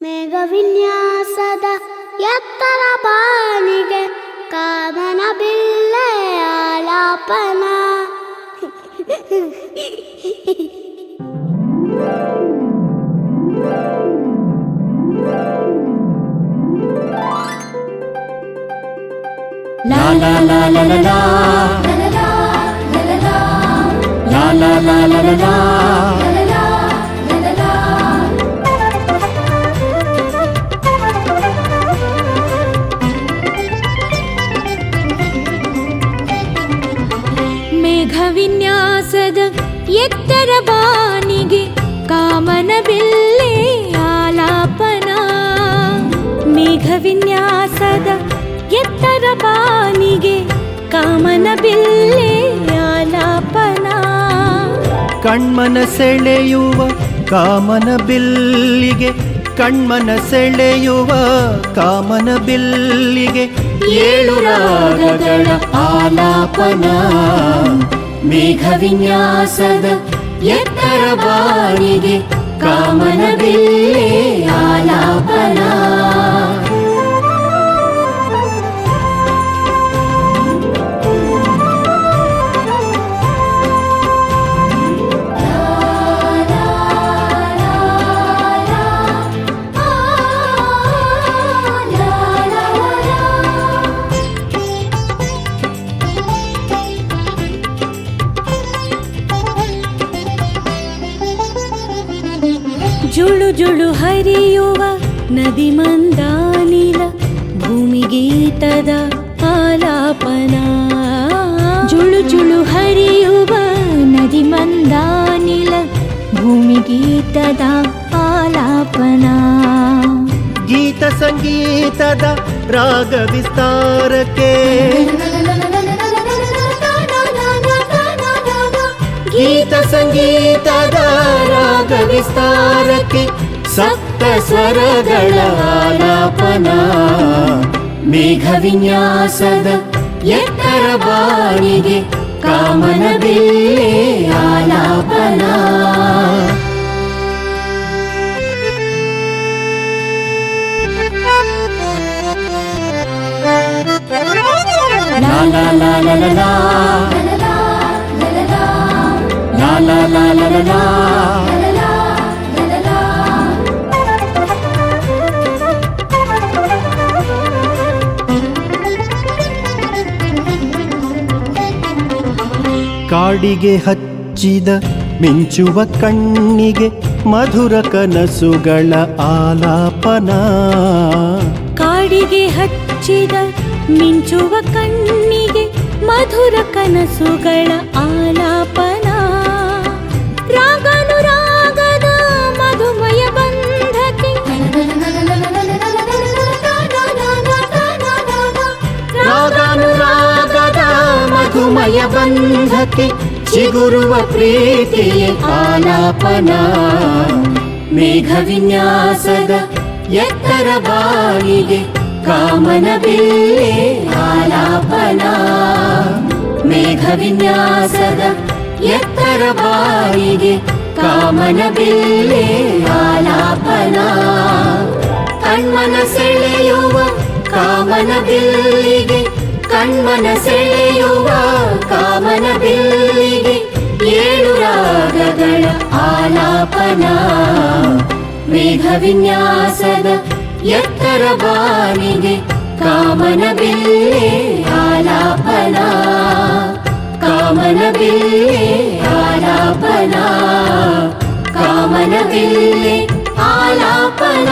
ಮೇಘ ವಿನ್ಯಾಸದ ಎತ್ತರ ಬಾನಿಗೆ ಕಾಮನ ಬಿಲ್ಲೆ ಆಲಾಪನ. La la la la la la, la la la la la la. ಮೇಘ ವಿನ್ಯಾಸದ ಎತ್ತರ ಬಾನಿಗೆ ಕಾಮನ ಬಿಲ್ಲೆ ಆಲಾಪನ. ಮೇಘ ವಿನ್ಯಾಸದ ಎತ್ತರ ಬಾನಿಗೆ ಕಾಮನ ಬಿಲ್ಲೆ ಆಲಾಪನ. ಕಣ್ಮನ ಸೆಳೆಯುವ ಕಾಮನ ಬಿಲ್ಲಿಗೆ, ಕಣ್ಮನ ಸೆಳೆಯುವ ಕಾಮನ ಬಿಲ್ಲಿಗೆ ಏಳು ರಾಗಗಳ ಆಲಾಪನ. ಮೇಘ ವಿನ್ಯಾಸದ ಎತ್ತರ ಬಾನಿಗೆ ಕಾಮನ ಬಿಲ್ಲೆ ಆಲಾಪನ. ಜುಳು ಜುಳು ಹರಿಯುವ ನದಿ ಮಂದಾನಿಲ ಭೂಮಿಗೀತದ ಆಲಾಪನ. ಜುಳು ಜುಳು ಹರಿಯುವ ನದಿ ಮಂದಾನಿಲ ಭೂಮಿಗೀತದ ಆಲಾಪನ. ಗೀತ ಸಂಗೀತದ ರಾಗ ವಿಸ್ತಾರಕ್ಕೆ, ಗೀತ ಸಂಗೀತದ ರಾಗ ವಿಸ್ತಾರಕ್ಕೆ ಸಪ್ತ ಸ್ವರಗಳ ಆಲಾಪನ. ಮೇಘ ವಿನ್ಯಾಸದ ಎತ್ತರ ಬಾನಿಗೆ ಕಾಮನ ಬಿಲ್ಲೆ ಆಲಾಪನ. La la la la la la, la la la la la la. ಕಾಡಿಗೆ ಹಚ್ಚಿದ ಮಿಂಚುವ ಕಣ್ಣಿಗೆ ಮಧುರ ಕನಸುಗಳ ಆಲಾಪನ. ಕಾಡಿಗೆ ಹಚ್ಚಿದ ಮಿಂಚುವ ಕಣ್ಣಿಗೆ ಮಧುರ ಕನಸುಗಳ ಆಲಾಪನ. ರಾಗಾನುರಾಗದ ಮಧುಮಯ ಬಂಧಕ್ಕೆ, ರಾಗಾನುರಾಗದ ಮಧುಮಯ ಬಂಧಕ್ಕೆ ಚಿಗುರುವ ಪ್ರೀತಿಯ ಆಲಾಪನ. ಮೇಘ ವಿನ್ಯಾಸದ ಎತ್ತರ ಬಾನಿಗೆ ಕಾಮನ ಬಿಲ್ಲೆ ಆಲಾಪನ. ಮೇಘ ವಿನ್ಯಾಸದ ಎತ್ತರ ಬಾನಿಗೆ ಕಾಮನ ಬಿಲ್ಲೆ ಆಲಾಪನ. ಕಣ್ಮನ ಸೆಳೆಯುವ ಕಾಮನ ಬಿಲ್ಲಿಗೆ, ಕಣ್ಮನ ಸೆಳೆಯುವ ಕಾಮನ ಬಿಲ್ಲಿಗೆ ಏಳು ರಾಗಗಳ ಆಲಾಪನ. ಮೇಘ ವಿನ್ಯಾಸದ ಎತ್ತರ ಬಾನಿಗೆ ಕಾಮನ ಬಿಲ್ಲೆ ಆಲಾಪನ. ಕಾಮನ ಬಿಲ್ಲೆ ಆಲಾಪನ. ಕಾಮನ ಬಿಲ್ಲೆ ಆಲಾಪನ.